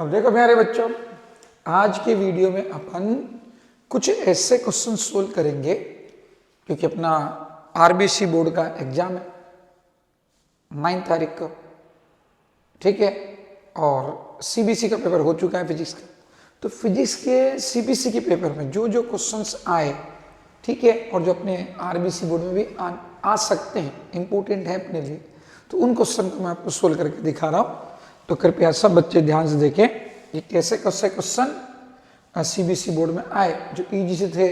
अब देखो प्यारे बच्चों, आज के वीडियो में अपन कुछ ऐसे क्वेश्चन सोल्व करेंगे क्योंकि अपना आरबीसी बोर्ड का एग्जाम है 9 तारीख को, ठीक है। और सीबीसी का पेपर हो चुका है फिजिक्स का। तो फिजिक्स के सीबीसी के पेपर में जो जो क्वेश्चंस आए, ठीक है, और जो अपने आरबीसी बोर्ड में भी आ सकते हैं, इंपॉर्टेंट है अपने लिए, तो उन क्वेश्चन को मैं आपको सोल्व करके दिखा रहा हूँ। तो कृपया सब बच्चे ध्यान से देखें कि कैसे कैसे क्वेश्चन सीबीसी बोर्ड में आए जो इजी से थे,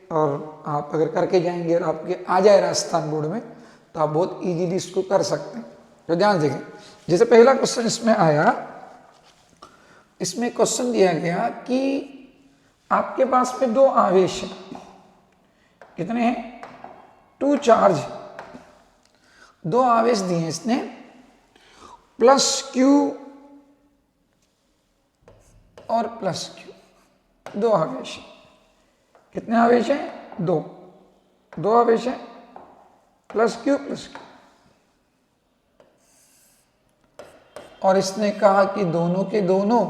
और आप अगर करके जाएंगे और आपके आ जाए राजस्थान बोर्ड में तो आप बहुत इजीली इसको कर सकते हैं। तो ध्यान देखें, जैसे पहला क्वेश्चन इसमें आया, इसमें क्वेश्चन दिया गया कि आपके पास में दो आवेश हैं, कितने हैं? 2 चार्ज, दो आवेश दिए हैं इसने, प्लस क्यू और प्लस क्यू, दो आवेश। कितने आवेश हैं? दो आवेश हैं, प्लस क्यू। और इसने कहा कि दोनों के दोनों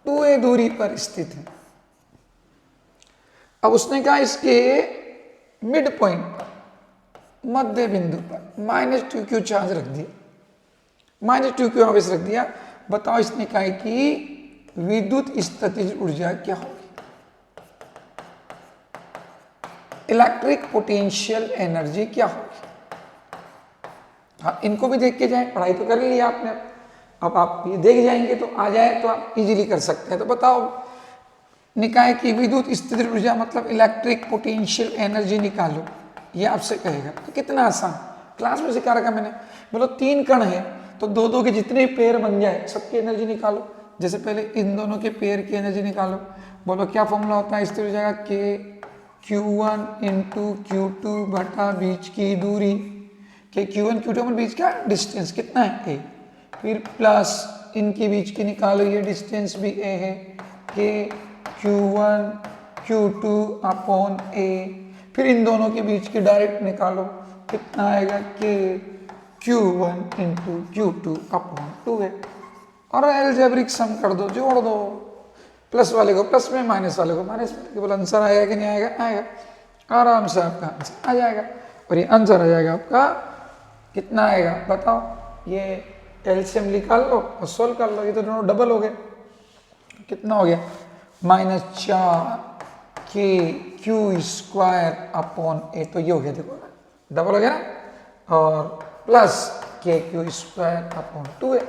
2a दूरी पर स्थित हैं। अब उसने कहा इसके मिड पॉइंट पर, मध्य बिंदु पर -2q चार्ज रख दिया, -2q आवेश रख दिया। बताओ इसने कहा कि विद्युत स्थितिज ऊर्जा क्या होगी, इलेक्ट्रिक पोटेंशियल एनर्जी क्या होगी। हाँ, इनको भी देख के जाए, पढ़ाई तो कर लिया आपने, अब आप ये देख जाएंगे तो आ जाए तो आप इजीली कर सकते हैं। तो बताओ, निकाय की विद्युत स्थितिज ऊर्जा मतलब इलेक्ट्रिक पोटेंशियल एनर्जी निकालो, ये आपसे कहेगा। तो कितना आसान, क्लास में सिखा रखा मैंने। बोलो 3 कण है तो दो के जितने पेयर बन जाए सबकी एनर्जी निकालो। जैसे पहले इन दोनों के पेयर की एनर्जी निकालो। बोलो क्या फॉर्मूला होता है स्थिर ऊर्जा का? Q1 × Q2 बटा बीच की दूरी, के Q1 Q2 में बीच का डिस्टेंस कितना है? a। फिर प्लस इनके बीच की निकालो, ये डिस्टेंस भी a है, के Q1 Q2 अपॉन a। फिर इन दोनों के बीच की डायरेक्ट निकालो, कितना आएगा? के Q1 × Q2 अपॉन 2 है। और एलजेब्रिक सम कर दो, जोड़ दो, प्लस वाले को प्लस में, माइनस वाले को माइनस में। केवल आंसर आएगा कि नहीं आएगा? आएगा, आराम से आपका आंसर आ जाएगा। और ये आंसर आ जाएगा आपका, कितना आएगा बताओ? ये एलसीएम निकाल लो और सोल्व कर लो, ये तो दोनों डबल हो गए। कितना हो गया? -4 के Q² अपॉन a। तो ये हो गया, देखो डबल हो गया ना, और प्लस के Q² अपॉन 2 है।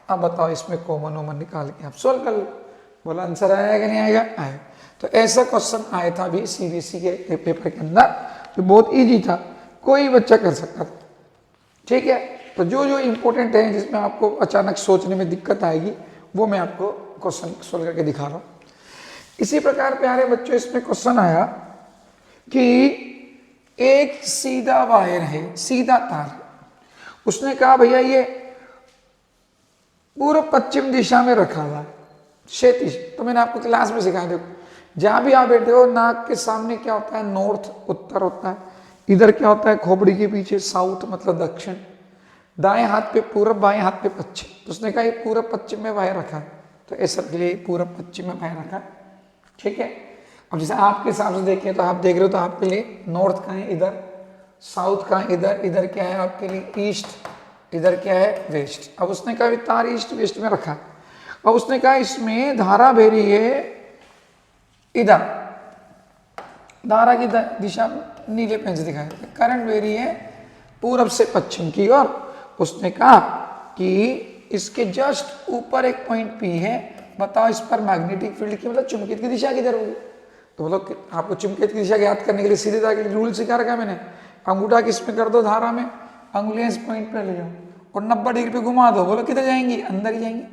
अब बताओ इसमें कॉमन निकाल के आप सोल्व कर लो। बोला आंसर आएगा कि नहीं आएगा? आएगा। तो ऐसा क्वेश्चन आया था अभी सीबीएसई के पेपर के अंदर, तो बहुत इजी था, कोई बच्चा कर सकता था, ठीक है। तो जो जो इंपॉर्टेंट है जिसमें आपको अचानक सोचने में दिक्कत आएगी, वो मैं आपको क्वेश्चन सोल्व करके दिखा रहा हूँ। इसी प्रकार प्यारे बच्चों, इसमें क्वेश्चन आया कि एक सीधा वायर है, सीधा तार। उसने कहा भैया ये पूर्व पश्चिम दिशा में रखा हुआ है, क्षैतिज। तो मैंने आपको क्लास में सिखाया, देखो जहां भी आप बैठे हो, नाक के सामने क्या होता है? नॉर्थ, उत्तर होता है। इधर क्या होता है? खोपड़ी के पीछे साउथ मतलब दक्षिण। दाएं हाथ पे पूर्व, बाएं हाथ पे पश्चिम। तो उसने कहा ये पूर्व पश्चिम में वायर रखा है, तो ऐसा के लिए पूर्व पश्चिम में वायर रखा है, ठीक है। अब जैसे आपके हिसाब से देखें तो आप देख रहे हो, तो आपके लिए नॉर्थ का है इधर, साउथ का इधर, इधर क्या है आपके लिए? ईस्ट, इधर क्या है? वेस्ट। अब उसने कहा तार ईस्ट वेस्ट में रखा है। अब उसने कहा इसमें धारा बह रही है इधर, धारा की दिशा नीले पेन से दिखाया, करंट बह रही है पूरब से पश्चिम की ओर। उसने कहा कि इसके जस्ट ऊपर एक पॉइंट P है, बताओ इस पर मैग्नेटिक फील्ड की मतलब चुंबकित की दिशा किधर होगी? तो मतलब आपको चुंबकित की दिशा याद करने के लिए सीधे धागे रूल सिखा रखा मैंने। अंगूठा किस में कर दो? धारा में, अंगुलियां इस पॉइंट पे ले जाओ और 90 डिग्री पे घुमा दो। बोलो किधर जाएंगी? अंदर ही जाएंगी।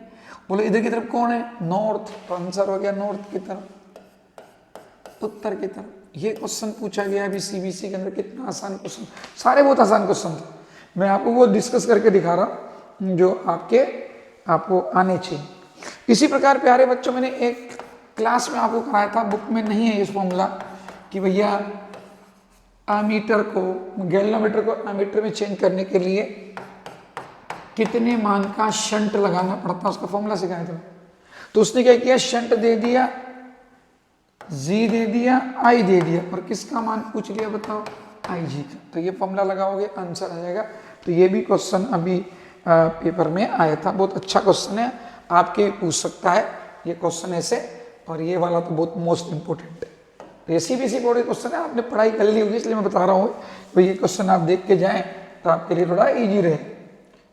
बोलो इधर की तरफ कौन है? नॉर्थ। तो आंसर हो गया नॉर्थ की तरफ, उत्तर की तरफ। ये क्वेश्चन पूछा गया अभी सीबीएसई के अंदर। कितना आसान क्वेश्चन, सारे बहुत आसान क्वेश्चन थे। मैं आपको वो डिस्कस करके दिखा रहा हूँ जो आपको आने चाहिए। इसी प्रकार प्यारे बच्चों, मैंने एक क्लास में आपको कराया था, बुक में नहीं है इस फॉर्मूला, कि भैया एमीटर को, गैल्वेनोमीटर को एमीटर में चेंज करने के लिए कितने मान का शंट लगाना पड़ता है, उसका फॉर्मूला सिखाया था। तो उसने क्या किया, शंट दे दिया, जी दे दिया, आई दे दिया, और किसका मान पूछ लिया बताओ, आई जी का। तो ये फॉर्मूला लगाओगे आंसर आ जाएगा। तो ये भी क्वेश्चन अभी पेपर में आया था, बहुत अच्छा क्वेश्चन है, आपके पूछ सकता है ये क्वेश्चन ऐसे। और ये वाला तो बहुत मोस्ट इंपॉर्टेंट है, तो ये सीबीएसई बोर्ड का क्वेश्चन है, आपने पढ़ाई कर ली होगी इसलिए मैं बता रहा हूँ। तो ये क्वेश्चन आप देख के जाएं तो आपके लिए थोड़ा इजी रहे,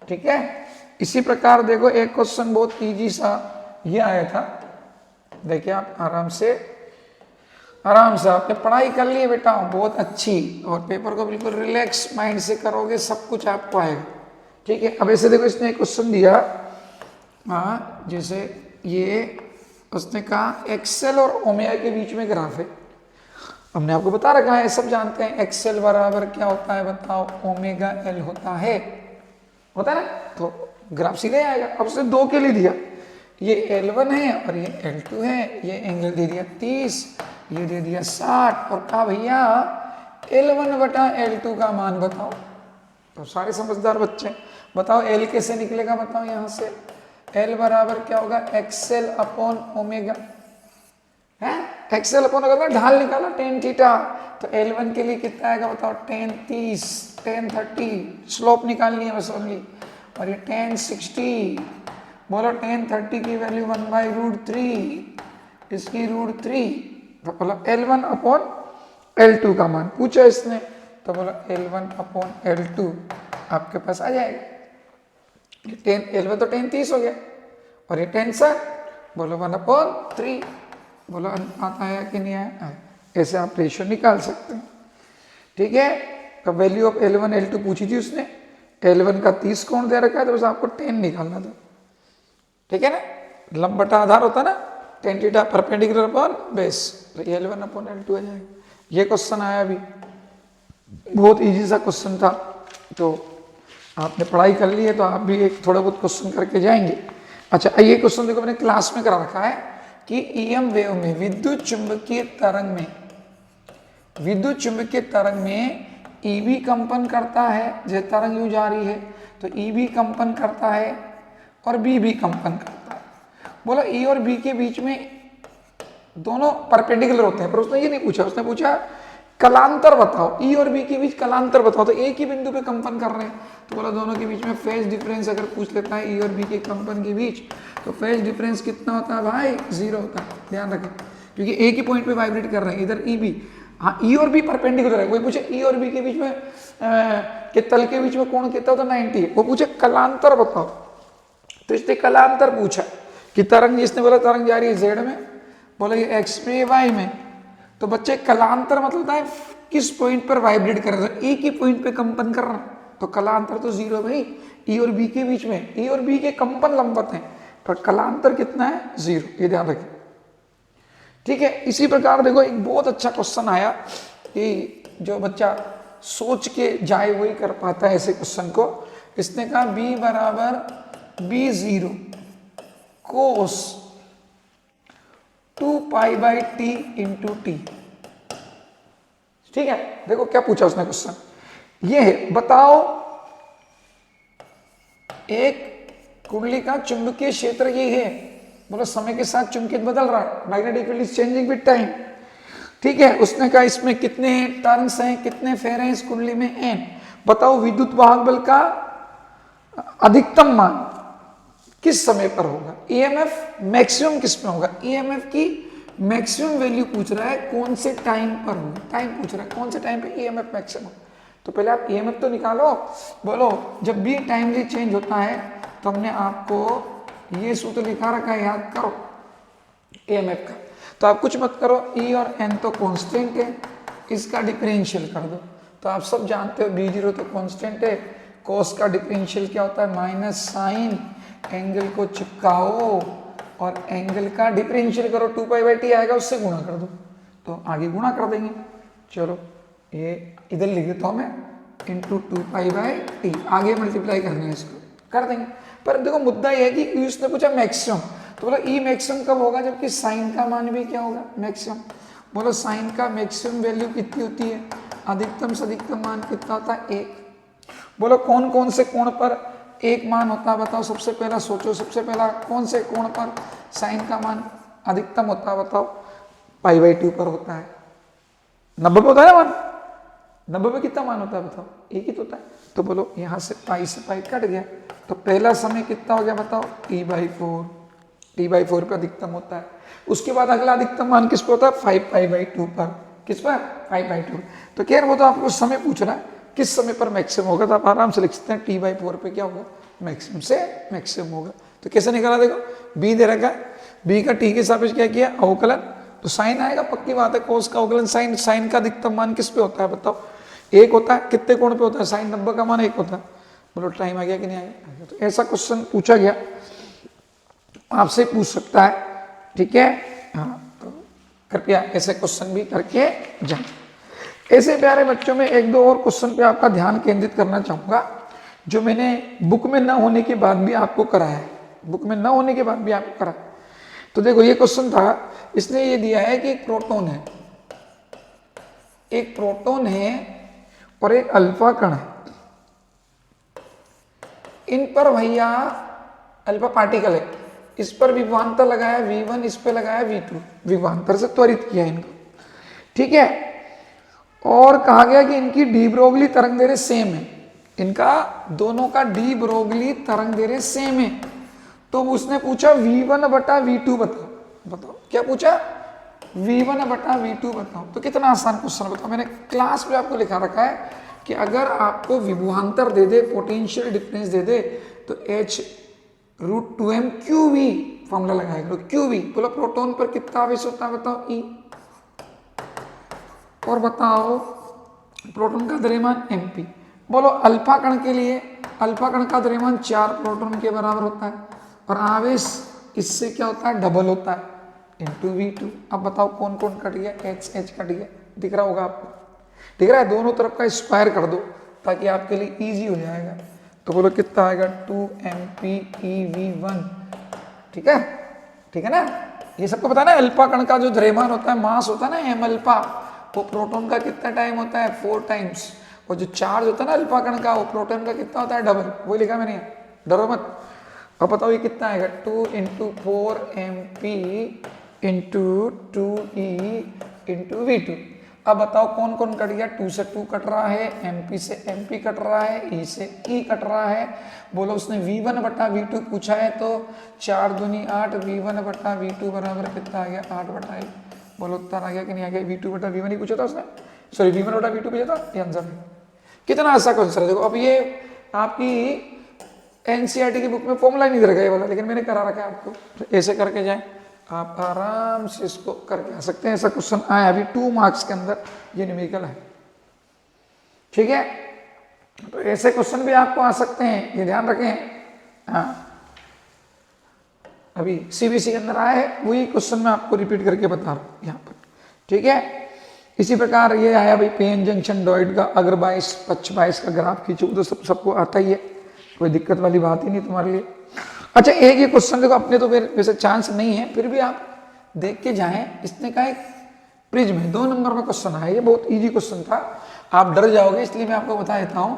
ठीक है। इसी प्रकार देखो एक क्वेश्चन बहुत इजी सा ये आया था, देखिए आप आराम से आपने पढ़ाई कर ली है बेटा बहुत अच्छी, और पेपर को बिल्कुल रिलैक्स माइंड से करोगे सब कुछ आपको आएगा, ठीक है। अब ऐसे देखो इसने एक क्वेश्चन दिया, हाँ जैसे ये उसने कहा एक्सेल और ओमेगा के बीच में ग्राफ है। हमने आपको बता रखा है, सब जानते हैं एक्सेल बराबर क्या होता है बताओ, ओमेगा एल होता है ना, तो ग्राफ सीधे आएगा। अब उसने 2 के लिए दिया, ये L1 है और ये L2 है, ये एंगल दे दिया 30, ये दे दिया 60, और कहा भैया L1 बटा L2 का मान बताओ। तो सारे समझदार बच्चे बताओ L कैसे निकलेगा बताओ, यहाँ से L बराबर क्या होगा, एक्सेल अपॉन ओमेगा है, एक्सेल अपॉन ओमेगा ढाल निकाला tan थीटा, तो L1 के लिए कितना आएगा बताओ, tan 30, tan 30, स्लोप निकालनी है बस ओनली, और ये tan 60, बोलो tan 30 की वैल्यू 1/√3, इसकी √3, तो बोला L1 अपॉन L2 का मान पूछा इसने, तो बोला L1 अपॉन L2 आपके पास आ जाएगा। L1 तो tan 30 हो गया, और ये tan 60, बोलो 1/3, बोलो अनुपात आया कि नहीं आया, ऐसे आप रेशियो निकाल सकते हैं, ठीक है। तो वैल्यू ऑफ L1 L2 पूछी थी उसने, L1 का 30 कोण दे रखा है, तो बस आपको tan निकालना था, ठीक है ना, लंब बटा आधार होता ना, tan theta perpendicular upon base, तो L1 अपॉन L2 आ जाएगा। ये क्वेश्चन आया अभी, बहुत इजी सा क्वेश्चन था, तो आपने पढ़ाई कर ली है तो आप भी एक थोड़ा बहुत क्वेश्चन करके जाएंगे। अच्छा ये क्वेश्चन देखो मैंने क्लास में करा रखा है कि EM वेव में, विद्युत चुंबकीय तरंग में EB कंपन करता है, जैसे तरंग यूं जा रही है तो EB कंपन करता है और B भी कंपन करता है। बोला E और B के बीच में दोनों परपेंडिकुलर होते हैं, पर उसने ये नहीं पूछा, उसने पूछा कलांतर बताओ, E और B के बीच कलांतर बताओ, तो एक ही बिंदु पे कंपन कर रहे हैं, तो बोला दोनों के बीच में फेज डिफरेंस अगर पूछ लेता है E और B के कंपन के बीच, तो फेज डिफरेंस कितना होता है भाई, 0 होता है, ध्यान रखें, क्योंकि एक ही पॉइंट पे वाइब्रेट कर रहे हैं, इधर EB, हाँ E और B परपेंडिकुलर है। कोई पूछे E और B के बीच में के तल के बीच में कोण कितना होता है, 90 है, वो पूछे कलांतर बताओ, तो इसने कलांतर पूछा कि तरंग, इसने बोला तरंग जा रही है Z में, बोला ये X में Y में, तो बच्चे कलांतर मतलब होता है किस पॉइंट पर वाइब्रेट कर रहा है, एक ही पॉइंट पे कंपन कर रहा है, तो कलांतर तो 0 भाई, E और B के बीच में, E और B के कंपन लंबवत हैं, पर कलांतर कितना है, 0, ये ध्यान रखें, ठीक है। इसी प्रकार देखो एक बहुत अच्छा क्वेश्चन आया कि जो बच्चा सोच के जाए वही कर पाता है ऐसे क्वेश्चन को। इसने कहा B बराबर B0 कोस 2π/t इंटू टी, ठीक है। देखो क्या पूछा उसने क्वेश्चन, ये है बताओ एक कुंडली का चुंबकीय क्षेत्र ये है, बोलो समय के साथ चुंबकित बदल रहा है, magnetic field is changing with time, ठीक है। उसने कहा इसमें कितने टर्न्स हैं, कितने फेरे हैं इस कुंडली में, n, बताओ विद्युत वाहक बल का अधिकतम मान किस समय पर होगा, EMF मैक्सिमम किस में होगा, EMF की मैक्सिमम वैल्यू पूछ रहा है कौन से टाइम पर होगा, टाइम पूछ रहा है कौन से टाइम पे EMF मैक्सिमम, तो पहले आप EMF तो निकालो, बोलो जब भी टाइमली चेंज होता है तो हमने आपको ये सूत्र लिखा रखा है, याद करो EMF का, तो आप कुछ मत करो, E और N तो कांस्टेंट है, इसका डिफरेंशियल कर दो, तो आप सब जानते हो B0 तो कांस्टेंट है, cos का डिफरेंशियल क्या होता है, माइनस साइन, एंगल को चिपकाओ और एंगल का डिफरेंशियल करो, 2π/t आएगा उससे गुणा कर दो, तो आगे गुणा कर देंगे, चलो ये इधर लिख देता हूं मैं, इंटू 2π/t, आगे मल्टीप्लाई करना है इसको, कर देंगे। पर देखो मुद्दा यह है कि उसने पूछा मैक्सिमम, तो बोला E मैक्सिमम कब होगा, जबकि साइन का मान भी क्या होगा, मैक्सिमम, बोलो साइन का मैक्सिमम वैल्यू कितनी होती है, अधिकतम से अधिकतम मान कितना होता है, 1, बोलो कौन कौन से कोण पर एक मान होता है, बताओ सबसे पहला सोचो, सबसे पहला कौन से कोण पर साइन का मान अधिकतम होता है, बताओ। π/2 पर होता है। 90 पे होता है ना मान, 90 पे कितना मान होता है बताओ, एक ही तो होता है। तो बोलो यहाँ से पाई से पाई कट गया, तो पहला समय कितना हो गया बताओ, t/4। t/4 पे अधिकतम होता है। उसके बाद अगला अधिकतम मान किस पे होता है, 5π/2 पर। किस पर, 5/2। तो खैर वो तो आपको समय पूछ रहा है किस समय पर मैक्सिमम होगा, तो आप आराम से लिख सकते हैं t/4 पे क्या होगा, मैक्सिमम से मैक्सिमम होगा। तो कैसे निकाला, देखो b दे रखा है, b का t के सापेक्ष क्या किया, अवकलन, तो साइन आएगा, पक्की बात है, कोस का अवकलन साइन, साइन का अधिकतम मान किस पे होता है बताओ, एक होता है। कितने कोण पे होता है, साइन 90 का मान एक होता है। बोलो टाइम आ गया कि नहीं आ गया। तो ऐसा क्वेश्चन पूछा गया, आपसे पूछ सकता है, ठीक है। हाँ, तो कृपया ऐसे क्वेश्चन भी करके जाएं। ऐसे प्यारे बच्चों में एक दो और क्वेश्चन पे आपका ध्यान केंद्रित करना चाहूंगा, जो मैंने बुक में न होने के बाद भी आपको कराया है, बुक में न होने के बाद भी आपको कराया। तो देखो ये क्वेश्चन था, इसने ये दिया है कि एक प्रोटॉन है, एक प्रोटॉन है और एक अल्फा कण है, इन पर भैया अल्फा पार्टिकल है, इस पर विभवांतर लगाया v1, इस पे लगाया v2, विभवांतर से त्वरित किया इनको, ठीक है। और कहा गया कि इनकी डी ब्रोगली तरंग दैर्ध्य सेम है, इनका दोनों का डी ब्रोगली तरंग दैर्ध्य सेम है। तो उसने पूछा v1/v2 बताओ, बताओ क्या पूछा, v1/v2 बताओ। तो कितना आसान क्वेश्चन बताओ, मैंने क्लास में आपको लिखा रखा है कि अगर आपको विभवांतर दे दे, पोटेंशियल डिफरेंस दे दे, तो h√2m qv फॉर्मूला लगाएगा, qv। बोलो प्रोटॉन पर कितना आवेश होता है बताओ, E। और बताओ प्रोटॉन का द्रव्यमान mp। बोलो अल्फा कण के लिए, अल्फा कण का द्रव्यमान 4 प्रोटॉन के बराबर होता है, और आवेश इससे क्या होता है, डबल होता है, इंटू v2। अब बताओ कौन कौन कट गया, h कट गया, दिख रहा होगा आपको, दिख रहा है, दोनों तरफ का स्क्वायर कर दो ताकि आपके लिए इजी हो जाएगा। तो बोलो कितना आएगा, 2mp/ev1, ठीक है, ठीक है ना। ये सबको पता है ना, अल्फा कण का जो द्रव्यमान होता है, मास होता है ना m अल्फा, वो प्रोटॉन का कितना टाइम होता है, 4 टाइम्स। और जो चार्ज होता है ना अल्फा कण का, वो प्रोटॉन का कितना होता है, डबल। वही लिखा मैंने, डरो मत। अब बताओ ये कितना आएगा, 2 × 4mp × 2e × v2। अब बताओ कौन कौन कट गया, 2 से 2 कट रहा है, mp से mp कट रहा है, e से e कट रहा है। बोलो उसने v1/v2 पूछा है, तो 4 दूनी 8, v1/v2 बराबर कितना आ गया, 8/1। बोलो उत्तर आ गया कि नहीं आ गया, v2/v1 ही पूछा था उसने, सॉरी v1/v2 पूछा था, ये आंसर है। कितना आसान क्वेश्चन है देखो। अब ये आपकी एनसीईआरटी की बुक में फॉर्मूला नहीं दे रखा है वाला, लेकिन मैंने करा रखा है आपको, तो ऐसे करके जाए आप आराम से इसको करके आ सकते हैं। ऐसा क्वेश्चन आया अभी 2 मार्क्स के अंदर, ये न्यूमेरिकल है, ठीक है। तो ऐसे क्वेश्चन भी आपको आ सकते हैं, ये ध्यान रखें। हाँ, अभी सीबीएसई के अंदर आया है, वही क्वेश्चन मैं आपको रिपीट करके बता रहा हूँ यहाँ पर, ठीक है। इसी प्रकार ये आया भाई पेन जंक्शन डॉइड का अगर 22 पक्ष 22 का ग्राफ खींचो, तो सबको आता ही है, कोई दिक्कत वाली बात ही नहीं तुम्हारे लिए। अच्छा एक ये क्वेश्चन देखो, अपने तो वैसे चांस नहीं है, फिर भी आप देख के जाएं। इसने कहा एक प्रिज्म है, 2 नंबर में क्वेश्चन आया, ये बहुत इजी क्वेश्चन था, आप डर जाओगे इसलिए मैं आपको बता देता हूँ,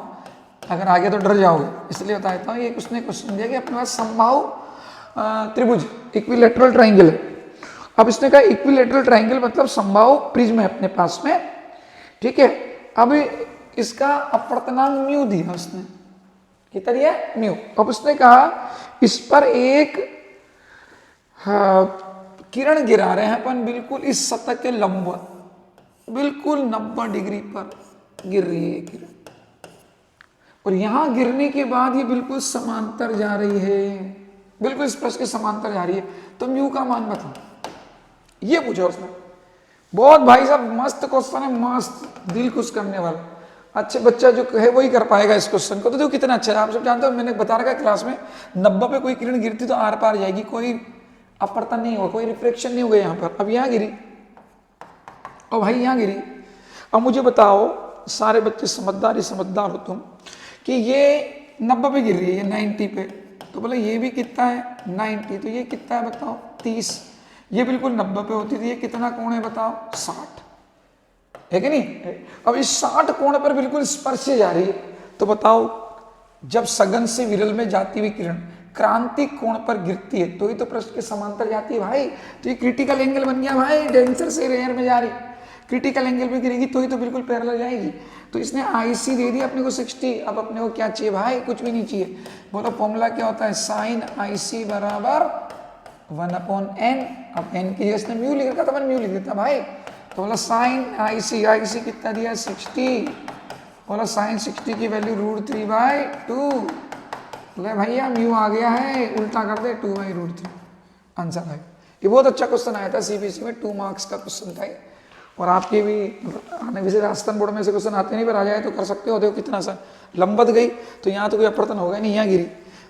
अगर आगे तो डर जाओगे इसलिए बता देता हूँ। ये उसने क्वेश्चन दिया कि अपने पास समबाहु त्रिभुज, इक्विलैटरल ट्राइंगल है। अब इसने कहा इक्विलैटरल ट्राइंगल मतलब समबाहु प्रिज्म है अपने पास में, ठीक है। अब इसका अपवर्तनांक म्यू दिया उसने, कितना दिया, म्यू। अब उसने कहा इस पर एक किरण गिरा रहे हैं अपन, बिल्कुल इस सतह के लंबवत, बिल्कुल 90 डिग्री पर गिर रही है किरण, और यहां गिरने के बाद ये बिल्कुल समांतर जा रही है, बिल्कुल स्पर्श के समांतर जा रही है। तो म्यू का मान बताओ, ये पूछा उसने। बहुत भाई साहब मस्त क्वेश्चन है, मस्त, दिल खुश करने वाला। अच्छे बच्चा जो है वही कर पाएगा इस क्वेश्चन को। तो देखो कितना अच्छा है, आप सब जानते हो, मैंने बता रखा क्लास में, 90 पे कोई किरण गिरती तो आर पार जाएगी, कोई अपवर्तन नहीं होगा, कोई रिफ्लेक्शन नहीं होगा यहाँ पर। अब यहाँ गिरी, और भाई यहाँ गिरी। अब मुझे बताओ, सारे बच्चे समझदार ही समझदार हो तुम, कि ये 90 पे गिर रही है, ये 90 पे, तो बोले ये भी कितना है 90, तो ये कितना है बताओ 30। ये बिल्कुल 90 पे होती थी, ये कितना कोण है बताओ 60 है कि नहीं। अब इस 60 कोण पर बिल्कुल स्पर्श से जा रही है, तो बताओ जब सघन से विरल में जाती हुई किरण क्रांति कोण पर गिरती है तो ही तो पृष्ठ के समांतर जाती है भाई। तो ये क्रिटिकल एंगल बन गया भाई, डेंसर से रेयर में जा रही, क्रिटिकल एंगल पे गिरेगी तो ही तो बिल्कुल पैरेलल जाएगी। तो इसने IC दे दिया अपने को 60। अब अपने को क्या चाहिए भाई, कुछ भी नहीं चाहिए। बोलो फॉर्मूला क्या होता है, साइन IC बराबर 1/n। अब n की जगह इसने म्यू लिख रखा था, मैंने म्यू लिख देता भाई। तो बोला साइन IC कितना दिया 60, बोला साइन 60 की वैल्यू √3/2। बोले भैया म्यू आ गया है, उल्टा कर दे 2/√3, आंसर है। ये बहुत अच्छा क्वेश्चन आया था CBSE में, 2 मार्क्स का क्वेश्चन था। और आपके भी आने वैसे राजस्थान बोर्ड में से क्वेश्चन आते नहीं, पर आ जाए तो कर सकते हो। देखो कितना सा लंबत गई, तो यहाँ तो कोई अपवर्तन होगा नहीं, यहाँ गिरी।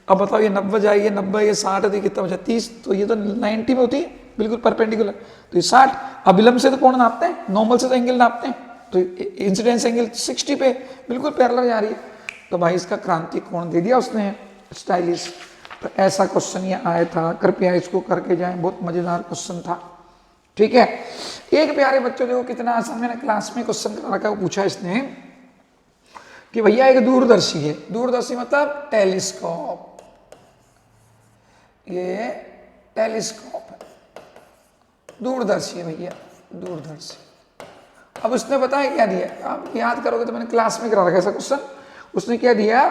अब बताओ ये 90 जाएगी, 90 ये 60 थी, कितना बचा 30, तो ये तो 90 में होती है बिल्कुल परपेंडिकुलर, तो ये 60। अभिलंब से तो कोण नापते हैं, नॉर्मल से तो एंगल नापते हैं, तो इंसिडेंस एंगल 60 पे बिल्कुल पैरेलल जा रही है। तो भाई इसका क्रांति कोण दे दिया उसने, स्टाइलिश। तो ऐसा क्वेश्चन ये आया था, कृपया इसको करके जाएं, बहुत मजेदार क्वेश्चन था। ठीक है, एक प्यारे बच्चों देखो कितना आसान, मैंने क्लास में क्वेश्चन करा रखा है, वो पूछा इसने कि भैया एक दूरदर्शी है, दूरदर्शी मतलब टेलीस्कोप, ये टेलीस्कोप है, दूरदर्शी है भैया, दूरदर्शी। अब उसने बताया क्या दिया, आप याद करोगे तो मैंने क्लास में करा रखा ऐसा क्वेश्चन। उसने क्या दिया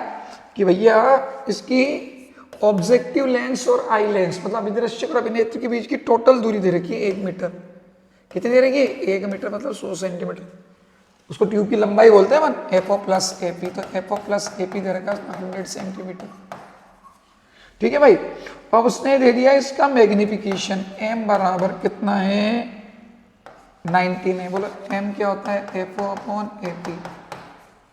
कि भैया इसकी ऑब्जेक्टिव लेंस और आई लेंस मतलब अभिदृश्यक और अभिनेत्र के बीच की टोटल दूरी दे रखी है 1 मीटर। कितनी दे रखी है, 1 मीटर मतलब 100 सेंटीमीटर। उसको ट्यूब की लंबाई बोलते हैं मन, FO + AP, तो FO + AP दे रखा है 100 सेंटीमीटर। ठीक है भाई। अब उसने दे दिया इसका मैग्निफिकेशन, m बराबर कितना है 19 है। बोलो m क्या होता है, FO/AP।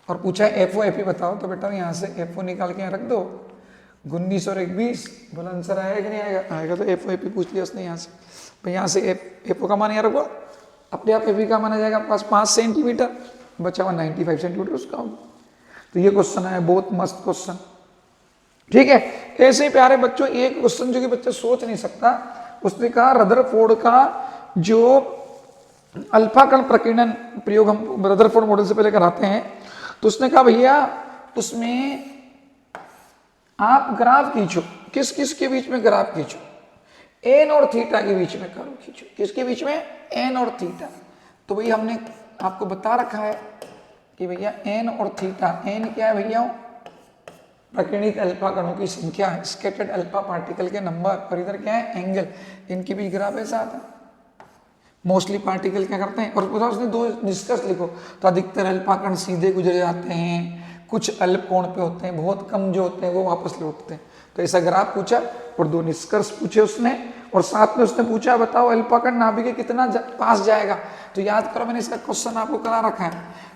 और पूछा है FO AP बताओ, तो बेटा यहाँ से FO निकाल के यहाँ रख दो, 19 और 1 20। बोला आंसर आएगा कि नहीं आएगा, आएगा। तो FO AP पूछ लिया उसने यहाँ से, भाई यहाँ से FO का मान यहाँ रखो, अपने आप AP का मान आ जाएगा पास 5 सेंटीमीटर, बचा हुआ 95 सेंटीमीटर उसका होगा। तो ये क्वेश्चन है, बहुत मस्त क्वेश्चन। ठीक है, ऐसे ही प्यारे बच्चों एक क्वेश्चन जो कि बच्चा सोच नहीं सकता, उसने कहा रदरफोर्ड का जो अल्फा कण प्रकीर्णन प्रयोग हम रदरफोर्ड मॉडल से पहले कराते हैं, तो उसने कहा भैया उसमें आप ग्राफ खींचो, किस किस के बीच में ग्राफ खींचो, n और थीटा के बीच में कर्व खींचो। किसके बीच में, n और थीटा। तो भैया हमने आपको बता रखा है कि भैया n और थीटा, n क्या है भैया, प्रकीर्णित अल्फा कणों की संख्या है, स्कैटर्ड अल्फा पार्टिकल के नंबर, और इधर क्या है एंगल, इनके बीच ग्राफ ऐसा आता है। मोस्टली पार्टिकल क्या करते हैं, और उसने 2 निष्कर्ष लिखो, तो अधिकतर अल्फा कण सीधे गुजर जाते हैं, कुछ अल्प कोण पे होते हैं, बहुत कम जो होते हैं वो वापस लौटते हैं। तो ऐसा ग्राफ पूछा और 2 निष्कर्ष पूछे उसने, और साथ में उसने पूछा बताओ अल्फा कण नाभिक के कितना पास जाएगा। तो याद करो मैंने इसका क्वेश्चन आपको करा रखा है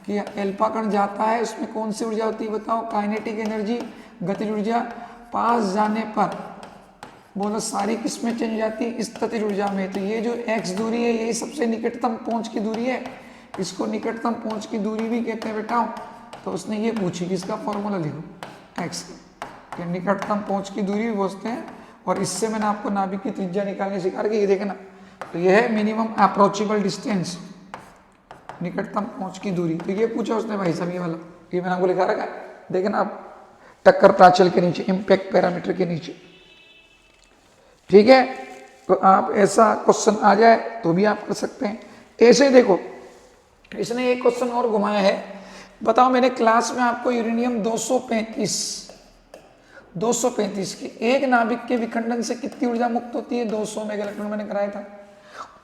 कि अल्फा कण जाता है, उसमें कौन सी ऊर्जा होती है बताओ, काइनेटिक एनर्जी, गतिज ऊर्जा। पास जाने पर बोलो सारी किसमें चेंज जाती है, स्थितिज ऊर्जा में। तो ये जो x दूरी है यही सबसे निकटतम पहुंच की दूरी है, इसको निकटतम पहुंच की दूरी भी कहते हैं बेटा। तो उसने ये पूछी कि इसका फॉर्मूला लिखो x का, निकटतम पहुंच की दूरी भी बोलते हैं। और इससे मैंने आपको नाभिक की त्रिज्या निकालने सिखा के, ये देखना, तो ये है मिनिमम अप्रोचेबल डिस्टेंस, निकटतम पहुंच की दूरी। तो ये पूछा उसने भाई साहब, ये वाला, ये मैंने आपको लिखा रखा है, देखना आप, टक्कर प्राचल के नीचे, इंपैक्ट पैरामीटर के नीचे। ठीक है, तो आप ऐसा क्वेश्चन आ जाए तो भी आप कर सकते हैं। ऐसे देखो इसने एक क्वेश्चन और घुमाया है, बताओ मैंने क्लास में आपको यूरेनियम 235 की एक नाभिक के विखंडन से कितनी ऊर्जा मुक्त होती है, 200 मेगा इलेक्ट्रॉन मैंने कराया था।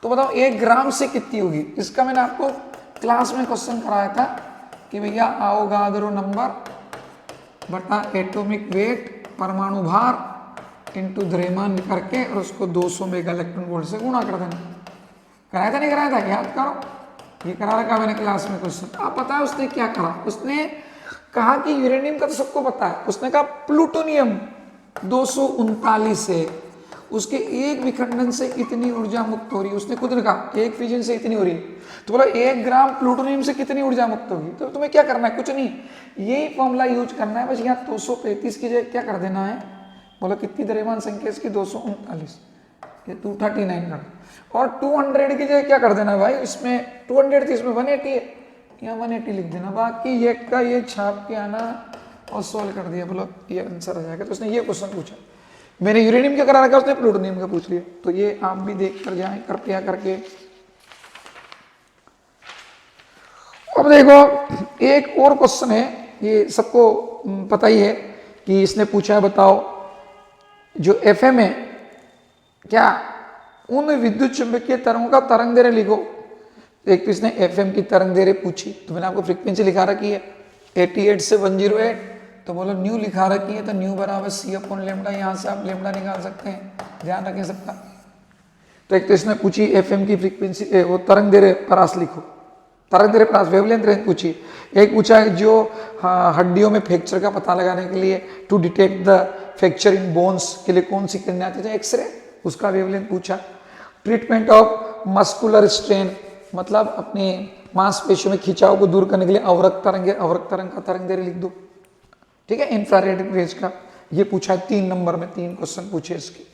तो बताओ 1 ग्राम से कितनी होगी, इसका मैंने आपको क्लास में क्वेश्चन कराया था कि भैया आवोगाद्रो नंबर बटा एटॉमिक वेट परमाणु भार इनटू द्रव्यमान करके और उसको 200 मेगा इलेक्ट्रॉन वोल्ट से गुणा कर देना। कराया था नहीं कराया था, याद करो, ये करा रखा मैंने क्लास में क्वेश्चन। आप पता है उसने क्या करा, उसने कहा कि यूरेनियम का तो सबको पता है, उसने कहा प्लूटोनियम 239 है, उसके एक विखंडन से इतनी ऊर्जा मुक्त हो रही है। उसने खुद ने कहा एक फिजन से इतनी हो रही है, तो बोला 1 ग्राम प्लूटोनियम से कितनी ऊर्जा मुक्त होगी। तो तुम्हें क्या करना है, कुछ नहीं, यही फॉर्मूला यूज करना है, बस यहाँ 235 की जगह क्या कर देना है, बोलो कितनी द्रव्यमान संख्या इसकी 239, ये 239 कर, और 200 की जगह क्या कर देना भाई, इसमें 200 थी इसमें 180 है, यहाँ 180 लिख देना। बाकी ये का ये छाप के आना और सोल्व कर दिया, बोलो ये आंसर आ जाएगा। तो उसने ये क्वेश्चन पूछा, मैंने यूरेनियम का करा रखा, उसने प्लूटोनियम का पूछ लिया। तो ये आप भी देख कर जाएं कृपया करके। अब देखो एक और क्वेश्चन है, ये सबको पता ही है कि इसने पूछा है, बताओ जो एफएम है क्या उन विद्युत चुंबकीय तरंगों का तरंग दैर्घ्य लिखो। एक तो इसने एफएम की तरंग दैर्घ्य पूछी, तो मैंने आपको फ्रीक्वेंसी लिखा रखी है 88 से 108, तो बोलो न्यू लिखा रखी है, तो न्यू बराबर सी अपॉन लेमडा, यहाँ से आप लेमडा निकाल सकते हैं, ध्यान रखें सबका। तो एक तो इसने पूछी एफएम की फ्रीक्वेंसी, वो तरंग दैर्घ्य परास लिखो, तरंग दैर्घ्य परास वेवलेंथ रेंज पूछी। एक पूछा है जो हड्डियों में फ्रैक्चर का पता लगाने के लिए to detect the fracture in bones के लिए कौन सी किरणें आती है, एक्सरे, उसका वेवलेंथ पूछा। ट्रीटमेंट ऑफ मस्कुलर स्ट्रेन, मतलब अपने मांसपेशियों में खिंचाव को दूर करने के लिए अवरक्त तरंग, अवरक्त तरंग का तरंग दैर्घ्य लिख दो, ठीक है, इंफ्रारेड रेज का। ये पूछा है 3 नंबर में, 3 क्वेश्चन पूछे इसके,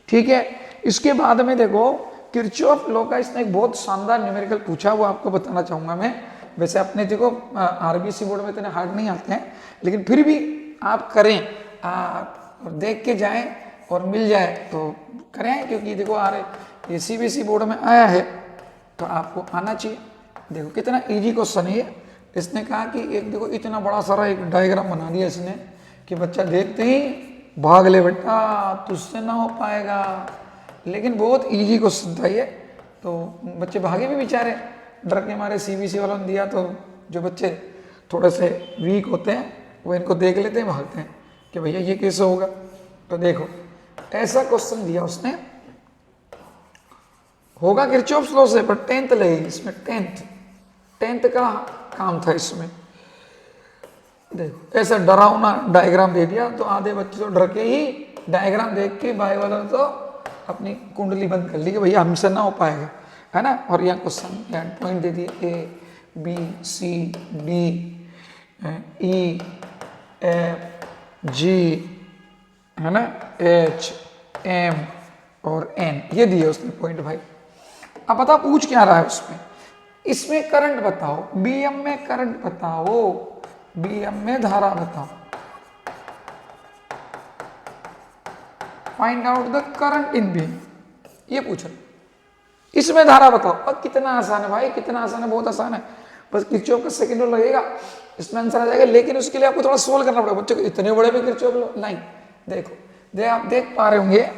ठीक है। इसके बाद में देखो किरचॉफ लॉ का इसने एक बहुत शानदार न्यूमेरिकल पूछा, वो आपको बताना चाहूंगा मैं। वैसे अपने देखो आरबीसी बोर्ड में इतने हार्ड नहीं आते हैं, लेकिन फिर भी आप करें, आप देख के जाएं और मिल जाए तो करें, क्योंकि देखो ये सीबीएसई बोर्ड में आया है तो आपको आना चाहिए। देखो कितना इजी क्वेश्चन है ये। इसने कहा कि एक देखो इतना बड़ा सारा एक डायग्राम बना दिया इसने कि बच्चा देखते ही भाग ले, बेटा तुझसे ना हो पाएगा, लेकिन बहुत इजी क्वेश्चन था ये, तो बच्चे भागे भी बेचारे, डर के मारे सीबीएसई वालों ने दिया, तो जो बच्चे थोड़े से वीक होते हैं वो इनको देख लेते हैं, भागते हैं कि भैया ये कैसे होगा। तो देखो ऐसा क्वेश्चन दिया उसने, होगा किरचॉफ लॉ से, पर 10th लगेगी इसमें, 10th का काम था इसमें। देखो ऐसा डरावना डायग्राम दे दिया, तो आधे बच्चे तो डर के ही डायग्राम देख के भाई वालों ने तो अपनी कुंडली बंद कर ली कि भैया हमसे ना हो पाएगा, है ना। और यहाँ क्वेश्चन पॉइंट दे दिए A B C D E F G, है ना, H M और N, ये दिए उसने पॉइंट भाई। अब बताओ पूछ क्या रहा है उसमें, इसमें करंट बताओ, बीएम में करंट बताओ, बीएम में धारा बताओ, find out the current in BM, ये पूछ रहे। इसमें धारा बताओ, अब कितना आसान है भाई, कितना आसान है, बहुत आसान है, बस किरचॉफ का सेकंड लॉ लगेगा, इसमें आंसर आ जाएगा। लेकिन उसके लिए आपको थोड़ा सोल्व करना पड़ेगा बच्चों को, इतने बड़े भी किरचॉफ लॉ नहीं। देखो आप देख पा रहे होंगे,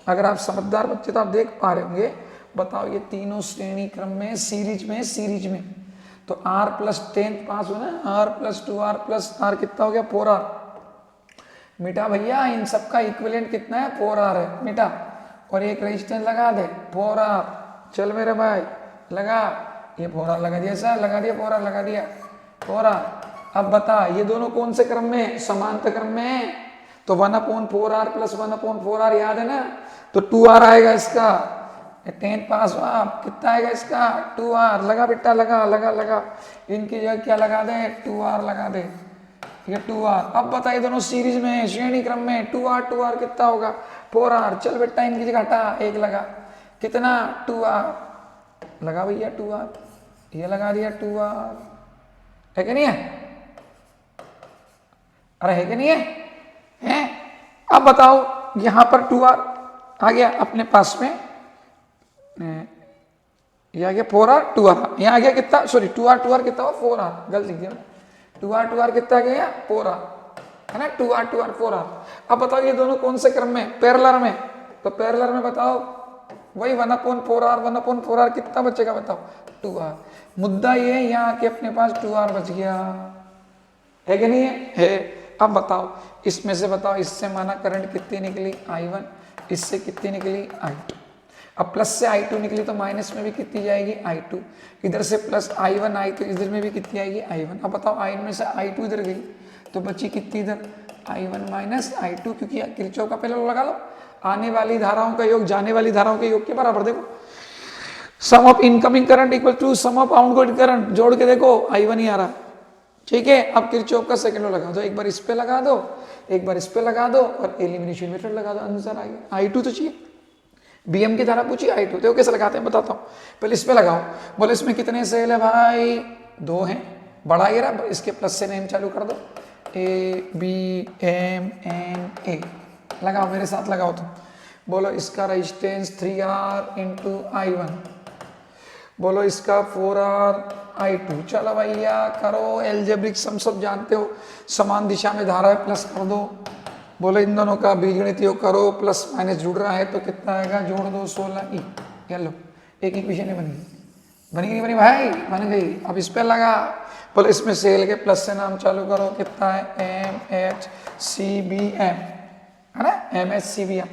अगर आप समझदार बच्चे तो आप देख पा रहे होंगे। बताओ ये तीनों श्रेणी क्रम में सीरीज में, तो r प्लस 10 पास हो ना, r plus 2r plus r कितना हो गया 4r, मिटा भैया, इन सबका इक्विवेलेंट कितना है 4r है, मिटा, और एक रेजिस्टेंस लगा दे 4r, चल मेरे भाई लगा, ये 4r लगा दिया सर, लगा दिया 4r, लगा दिया 4r। अब बता ये दोनों कौन से क्रम में, समांतर क्रम में, तो 1/4r प्लस 1/4r याद है ना, तो 2r आएगा इसका, 10th पास हुआ, कितना आएगा इसका 2r, लगा बेटा लगा, इनकी जगह क्या लगा दे 2r लगा दे, ये 2r। अब बताइए दोनों सीरीज में श्रेणी क्रम में, 2r कितना होगा 4r, चल बेटा इनकी जगह हटा, एक लगा, कितना 2r लगा भैया 2r, ये लगा दिया 2r, है कि नहीं है, अरे है कि नहीं है? अब बताओ यहां पर 2r आ गया अपने पास में, ये आ गया 4r 2r, यहाँ आ गया कितना, सॉरी 2r कितना हुआ 4r, गलत लिख दिया, 2r कितना आ गया 4r, है ना, 2r 4r। अब बताओ ये दोनों कौन से क्रम में, पैरेलल में, तो पैरेलल में बताओ वही 1/4r कितना बचेगा बताओ 2r। मुद्दा ये है यहाँ के अपने पास 2r बच गया, है कि नहीं है? अब बताओ इसमें से बताओ, इससे माना करंट कितनी निकली I1, इससे कितनी निकली I2। अब प्लस से I2 निकली तो माइनस में भी कितनी जाएगी I2, इधर से प्लस I1 I2 इधर में भी कितनी आएगी I1। अब बताओ I1 में से I2 इधर गई तो बची कितनी इधर I1 माइनस I2, क्योंकि किरचॉफ का पहले लगा लो, आने वाली धाराओं का योग जाने वाली धाराओं के योग के बराबर। देखो sum of incoming current equal to sum of outgoing current, जोड़ के देखो I1 ही आ रहा, ठीक है। अब किरचॉफ का सेकंड लॉ लगा दो, एक बार इस पे लगा दो, एक बार इस पे लगा दो, और एलिमिनेशन मेथड लगा दो, आंसर आ गया। I2 तो चाहिए, बीएम की धारा पूछी I2, देखो कैसे लगाते हैं बताता हूँ। पहले इस पे लगाओ, बोले इसमें कितने सेल है भाई 2 हैं, बड़ा ये रहा, इसके प्लस से नेम चालू कर दो, A B M N A, लगाओ मेरे साथ लगाओ तुम। बोलो इसका रेजिस्टेंस 3R इंटू I1, बोलो इसका 4R I2। चलो भैया करो एल्जेब्रिक सम, सब जानते हो, समान दिशा में धारा है प्लस कर दो। बोलो इन दोनों का बीजगणित योग करो, प्लस माइनस जुड़ रहा है तो कितना आएगा, जोड़ दो 16E। ये लो एक इक्वेशन नहीं बनी, बनी नहीं बनी भाई, बन गई। अब इस पे लगा, बोलो इसमें सेल के प्लस से नाम चालू करो, कितना है MHCBM, है ना, MHCBM।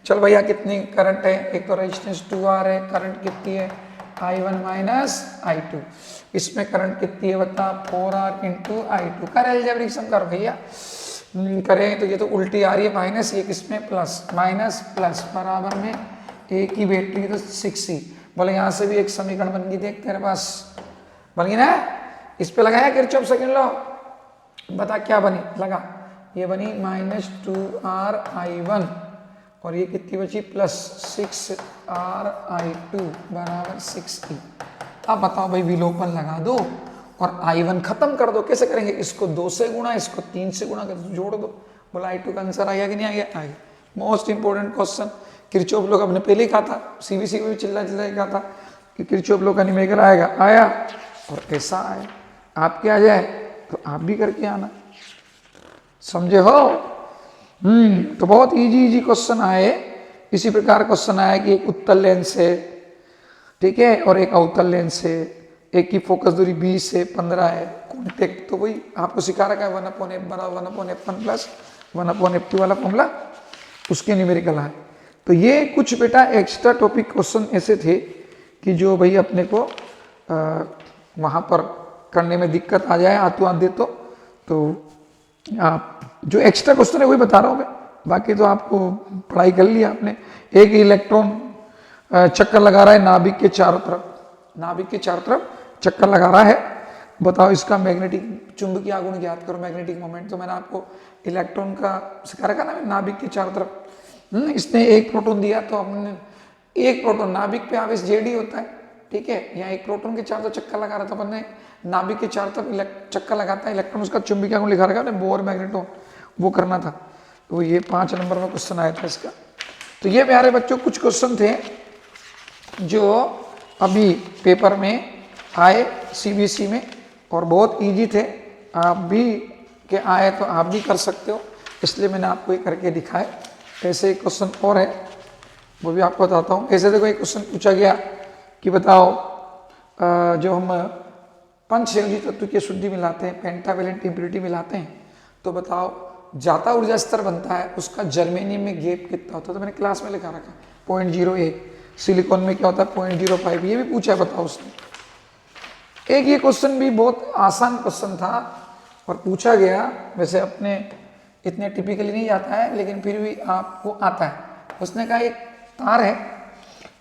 चलो भैया कितनी करंट है, एक तो रेजिस्टेंस 2R है, करंट कितनी है I1 माइनस I2, इसमें करंट कितनी है बता 4R इंटू I2। कर एल्जेब्रिक सम कर भैया, करें तो ये तो उल्टी आ रही है माइनस, एक इसमें प्लस, माइनस प्लस बराबर में एक ही बैटरी तो 6E। बोले यहाँ से भी एक समीकरण बन गई, देख तेरे पास बन गई ना। इस पे लगाया किरचॉफ सेकंड लॉ, बता क्या बनी, लगा ये बनी -2R I1 और ये कितनी बची प्लस 6R I2 बराबर 6E। अब बताओ भाई विलोपन लगा दो और I1 खत्म कर दो। कैसे करेंगे, इसको 2 से गुणा, इसको 3 से गुणा कर जोड़ दो। बोला I2 का आंसर आया कि नहीं आया, आ गया। Most important question, Kirchhoff law अपने पहले ही कहा था, सीबीसी में भी चिल्ला कहा था कि किरचॉफ लॉ का न्यूमेरिकल आएगा, आया और ऐसा आया। आपके आ जाए तो आप भी करके आना, समझे हो। तो बहुत इजी क्वेश्चन आए। इसी प्रकार क्वेश्चन आया कि एक उत्तल लेंस है, ठीक है, और एक अवतल लेंस है, एक की फोकस दूरी 20 से 15 है, कॉन्टेक्ट तो वही आपको सिखा रखा है 1/f बराबर 1/f1 प्लस 1/f2 वाला फॉर्मूला, उसके न्यूमेरिकल है। तो ये कुछ बेटा एक्स्ट्रा टॉपिक क्वेश्चन ऐसे थे कि जो भाई अपने को वहाँ पर करने में दिक्कत आ जाए आतु आधे तो आप जो एक्स्ट्रा क्वेश्चन है वही बता रहा हूँ मैं, बाकी तो आपको पढ़ाई कर लिया आपने। एक इलेक्ट्रॉन चक्कर लगा रहा है नाभिक के चारों तरफ, नाभिक के चारों तरफ चक्कर लगा रहा है, बताओ इसका मैग्नेटिक चुंबकीय आघूर्ण ज्ञात करो, मैग्नेटिक मोमेंट। तो मैंने आपको इलेक्ट्रॉन का सिखा रखा ना नाभिक के चारों तरफ। इसने एक प्रोटॉन दिया तो हमने एक प्रोटॉन, नाभिक पे आवेश Jd होता है, ठीक है, यहाँ एक प्रोटॉन के चारों तरफ चक्कर लगा रहा था अपन ने, नाभिक के चारों तरफ चक्कर लगाता है इलेक्ट्रॉन, उसका चुंबकीय आघूर्ण लिखा रखा है बोर मैग्नेटोन, वो करना था। तो ये 5 नंबर में क्वेश्चन आया था इसका। तो ये प्यारे बच्चों कुछ क्वेश्चन थे जो अभी पेपर में आए सीबीएसई में और बहुत इजी थे, आप भी के आए तो आप भी कर सकते हो, इसलिए मैंने आपको ये करके दिखाए। ऐसे एक क्वेश्चन और है वो भी आपको बताता हूँ। ऐसे देखो एक क्वेश्चन पूछा गया कि बताओ जो हम पंचसंयोजी तत्व की शुद्धि मिलाते हैं, पेंटावेलेंट इम्प्योरिटी मिलाते हैं, तो बताओ जाता ऊर्जा स्तर बनता है उसका जर्मेनियम में गैप कितना होता है। तो मैंने क्लास में लिखा रखा 0.01, सिलिकॉन में क्या होता है 0.05, ये भी पूछा है बताओ उसने। एक ये क्वेश्चन भी बहुत आसान क्वेश्चन था और पूछा गया, वैसे अपने इतने टिपिकली नहीं आता है लेकिन फिर भी आपको आता है। उसने कहा एक तार है,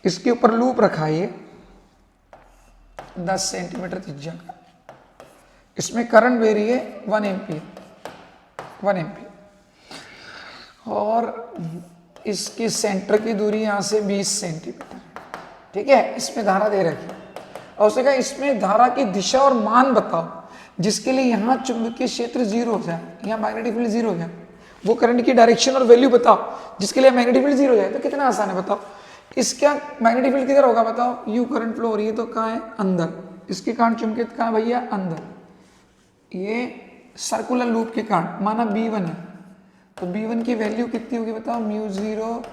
इसके ऊपर लूप रखा है ये 10 सेंटीमीटर त्रिज्या का, इसमें करंट वेरी है 1 एम्पियर और इसकी सेंटर की दूरी यहाँ से 20 सेंटीमीटर, ठीक है। इसमें धारा दे रखी है और उसने कहा इसमें धारा की दिशा और मान बताओ जिसके लिए यहाँ चुंबकीय क्षेत्र 0 हो जाए, यहाँ मैग्नेटिक फील्ड 0 हो जाए, वो करंट की डायरेक्शन और वैल्यू बताओ जिसके लिए मैग्नेटिक फील्ड 0 हो जाए। तो कितना आसान है बताओ, इसका मैग्नेटिक फील्ड किधर होगा बताओ, यू करंट फ्लो हो रही है तो कहाँ है अंदर, इसके कारण चुंबकीय कहाँ भैया अंदर, ये सर्कुलर लूप के कारण माना B1 है तो B1 की वैल्यू कितनी होगी बताओ, μ0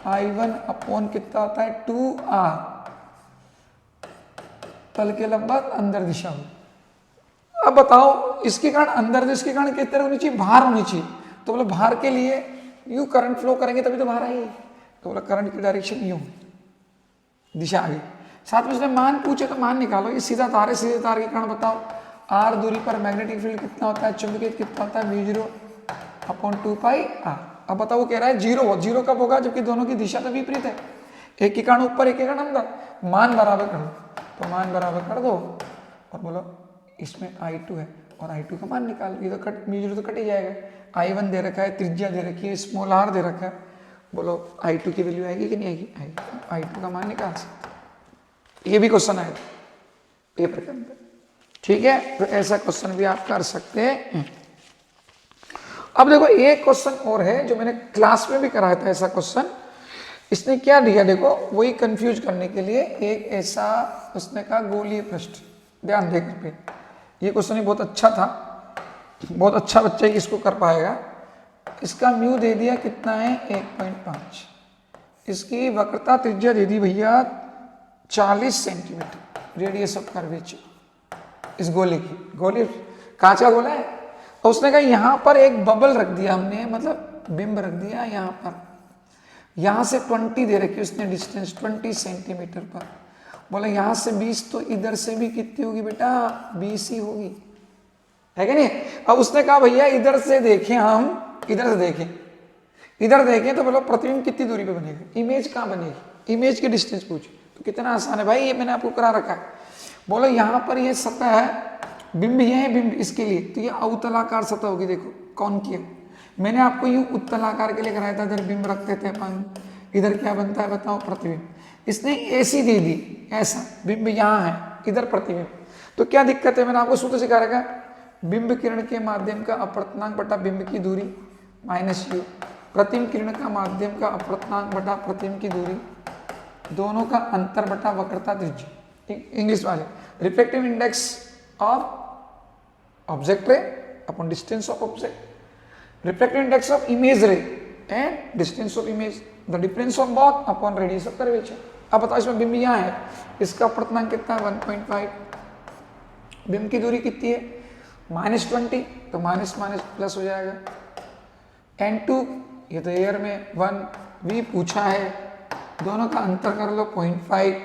I1 अपॉन कितना होता है 2R, तल के लगभग अंदर दिशा हो। अब बताओ इसके कारण अंदर, तो इसके कारण कितने होनी चाहिए, बाहर होनी चाहिए। तो बोला बाहर के लिए यू करंट फ्लो करेंगे तभी तो बाहर आएगी, तो बोला करंट की डायरेक्शन यूं, दिशा आगे। साथ में उसने मान पूछे तो मान निकालो, ये सीधा तार है, सीधे तार के कारण बताओ R दूरी पर मैग्नेटिक फील्ड कितना होता है, चुंबकीय कितना होता है μ0 अपॉन 2πr। अब बताओ वो कह रहा है 0 कब होगा जबकि दोनों की दिशा तो विपरीत है, एक के कारण ऊपर एक के कारण अंदर, मान बराबर कर दो, तो मान बराबर कर दो और बोलो इसमें I2 है और I2 का मान निकाल, ये तो μ0 तो कट ही जाएगा, I1 दे रखा है, त्रिज्या दे रखी है, स्मॉल r दे रखा है, बोलो I2 की वैल्यू आएगी कि नहीं आएगी, आएगी। I2 का मान निकाल सकते, ये भी क्वेश्चन आया था पेपर के अंदर, ठीक है। तो ऐसा क्वेश्चन भी आप कर सकते हैं। अब देखो एक क्वेश्चन और है जो मैंने क्लास में भी कराया था ऐसा क्वेश्चन। इसने क्या दिया देखो, वही कंफ्यूज करने के लिए एक ऐसा उसने कहा गोलीय पृष्ठ, ध्यान देकर पे ये क्वेश्चन ही बहुत अच्छा था, बहुत अच्छा बच्चा ही इसको कर पाएगा। इसका म्यू दे दिया कितना है 1.5, इसकी वक्रता त्रिज्या दे दी भैया 40 सेंटीमीटर, रेडियस ऑफ कर्वेचर इस गोले की, गोली कांच का गोला है। और उसने कहा यहाँ पर एक बबल रख दिया हमने, मतलब बिंब रख दिया यहाँ पर, यहाँ से 20 दे रखी उसने डिस्टेंस 20 सेंटीमीटर पर। बोला यहाँ से 20 तो इधर से भी कितनी होगी बेटा 20 ही होगी, है कि नहीं। अब उसने कहा भैया इधर से देखें, हम इधर से देखें, इधर देखें तो बोलो प्रतिबिंब कितनी दूरी पे बनेगा, इमेज कहाँ बनेगी, इमेज की डिस्टेंस पूछी। तो कितना आसान है भाई, ये मैंने आपको करा रखा है। बोलो यहाँ पर ये सतह है, बिंब ये है, बिंब इसके लिए, तो ये अवतलाकार सतह होगी, देखो कौन किया। मैंने आपको यूं उत्तलाकार के लिए कराया था, इधर बिंब रखते थे अपन, इधर क्या बनता है बताओ प्रतिबिंब। इसने ऐसी दे दी, ऐसा बिंब यहाँ है, इधर प्रतिबिंब। तो क्या दिक्कत है, मैंने आपको सूत्र सिखा रखा है, बिंब किरण के माध्यम का अपवर्तनांक बटा बिंब की दूरी माइनस यू, प्रतिबिंब किरण का माध्यम का अपवर्तनांक बटा प्रतिबिंब की दूरी, दोनों का अंतर बटा वक्रता त्रिज्या। इंग्लिश वाले रिफ्लेक्टिव इंडेक्स ऑफ ऑब्जेक्ट रे upon distance of object, refractive index of image ray and distance of image, the difference of both upon radius of curvature। अब बताओ इसमें बिंब यहाँ है, इसका अपवर्तनांक कितना है 1.5, बिंब की दूरी कितनी है -20, तो माइनस माइनस प्लस हो जाएगा। n2 ये तो एयर में 1, v पूछा है, दोनों का अंतर कर लो 0.5,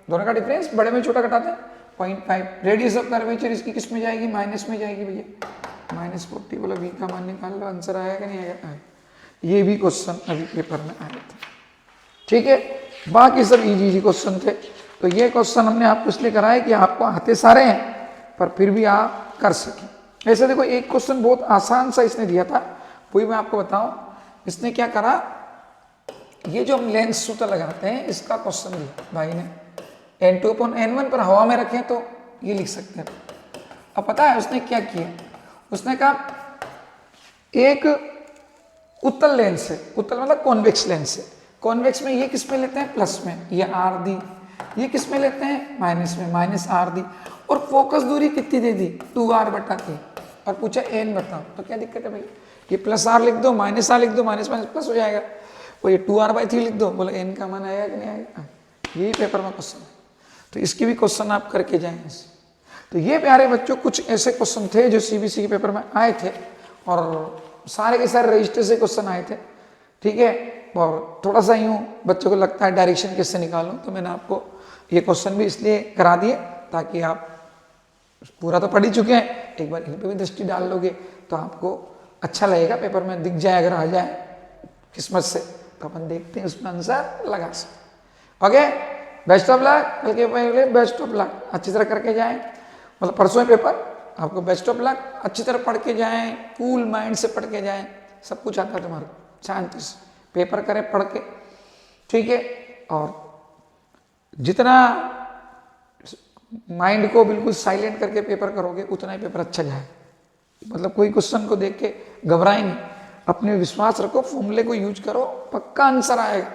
दोनों का डिफरेंस बड़े में छोटा घटाते हैं 0.5। रेडियस ऑफ कर्वेचर इसकी किस में जाएगी, माइनस में जाएगी भैया, -40। बोला v का मान निकाल लो, आंसर आया कि नहीं आया। ये भी क्वेश्चन अभी पेपर में आए थे, ठीक है। बाकी सब इजी क्वेश्चन थे। तो ये क्वेश्चन हमने आपको इसलिए कराया कि आपको आते सारे हैं, पर फिर भी आप कर सकें। ऐसे देखो एक क्वेश्चन बहुत आसान सा इसने दिया था, वही मैं आपको बताऊं। इसने क्या करा, ये जो हम लेंस सूत्र लगाते हैं इसका क्वेश्चन दिया भाई ने, n2/n1 पर हवा में रखें तो ये लिख सकते हैं। अब पता है उसने क्या किया, उसने कहा एक उत्तल लेंस है, उत्तल मतलब कॉन्वेक्स लेंस है, कॉन्वेक्स में ये किस में लेते हैं प्लस में, ये आर दी, ये किस में लेते हैं माइनस में, माइनस आर दी, और फोकस दूरी कितनी दे दी 2r/3, और पूछा n बताओ। तो क्या दिक्कत है भाई, ये प्लस आर लिख दो, माइनस आर लिख दो, माइनस माइनस प्लस हो जाएगा, और ये 2r/3 लिख दो, बोले n का मान आएगा कि नहीं आएगा। यही पेपर में क्वेश्चन है, तो इसकी भी क्वेश्चन आप करके जाएंगे। तो ये प्यारे बच्चों कुछ ऐसे क्वेश्चन थे जो सीबीएसई के पेपर में आए थे, और सारे के सारे रजिस्टर से क्वेश्चन आए थे, ठीक है। और थोड़ा सा यूँ बच्चों को लगता है डायरेक्शन कैसे निकालूं, तो मैंने आपको ये क्वेश्चन भी इसलिए करा दिए ताकि आप पूरा तो पढ़ ही चुके हैं, एक बार इन पर भी दृष्टि डाल लोगे तो आपको अच्छा लगेगा, पेपर में दिख जाए, अगर आ जाए किस्मत से तो अपन देखते हैं उसमें आंसर लगा सकते। ओके, बेस्ट ऑफ लक, कल के पहले बेस्ट ऑफ लक, अच्छी तरह करके जाएं। मतलब परसों पेपर, आपको बेस्ट ऑफ लक, अच्छी तरह पढ़ के जाएं, कूल माइंड से पढ़ के जाएं, सब कुछ आता है तुम्हारा, शांति से पेपर करें पढ़ के, ठीक है। और जितना माइंड को बिल्कुल साइलेंट करके पेपर करोगे उतना ही पेपर अच्छा जाएगा। मतलब कोई क्वेश्चन को देख के घबराए नहीं, अपने विश्वास रखो, फॉर्मूले को यूज करो, पक्का आंसर आएगा।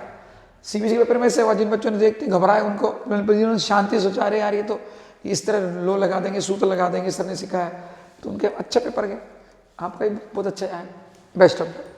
सीबीएसई पेपर में से जिन बच्चों ने देखते घबराए उनको, जिन्होंने शांति सोचा रहे यार ये तो इस तरह लो लगा देंगे, सूत्र लगा देंगे, सर ने सिखाया, तो उनके अच्छा पेपर गए, आपका ही बहुत अच्छा आएगा। Best of luck.